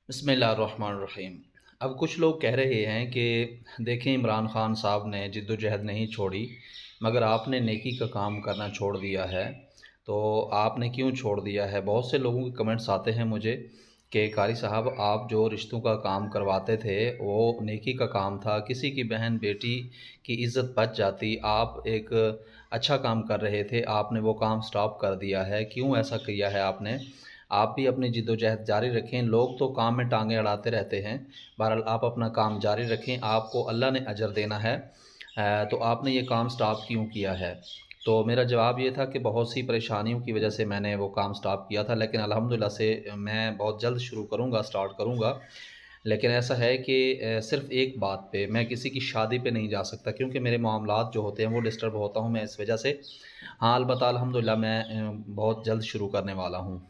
बिस्मिल्लाहिर्रहमानिर्रहीम। अब कुछ लोग कह रहे हैं कि देखें, इमरान ख़ान साहब ने जिद्दोजहद नहीं छोड़ी, मगर आपने नेकी का काम करना छोड़ दिया है। तो आपने क्यों छोड़ दिया है? बहुत से लोगों के कमेंट्स आते हैं मुझे कि कारी साहब, आप जो रिश्तों का काम करवाते थे वो नेकी का काम था, किसी की बहन बेटी की इज़्ज़त बच जाती। आप एक अच्छा काम कर रहे थे, आपने वो काम स्टॉप कर दिया है। क्यों ऐसा किया है आपने? आप भी अपनी जिद्दोजहद जारी रखें। लोग तो काम में टाँगें अड़ाते रहते हैं। बहरहाल आप अपना काम जारी रखें, आपको अल्लाह ने अजर देना है। तो आपने ये काम स्टॉप क्यों किया है? तो मेरा जवाब ये था कि बहुत सी परेशानियों की वजह से मैंने वो काम स्टॉप किया था, लेकिन अल्हम्दुलिल्लाह से मैं बहुत जल्द शुरू करूँगा, स्टार्ट करूँगा। लेकिन ऐसा है कि सिर्फ़ एक बात पे, मैं किसी की शादी पे नहीं जा सकता, क्योंकि मेरे मामलात जो होते हैं वो डिस्टर्ब होता हूँ मैं इस वजह से। हाँ, अलबत्ता अल्हम्दुलिल्लाह मैं बहुत जल्द शुरू करने वाला हूँ।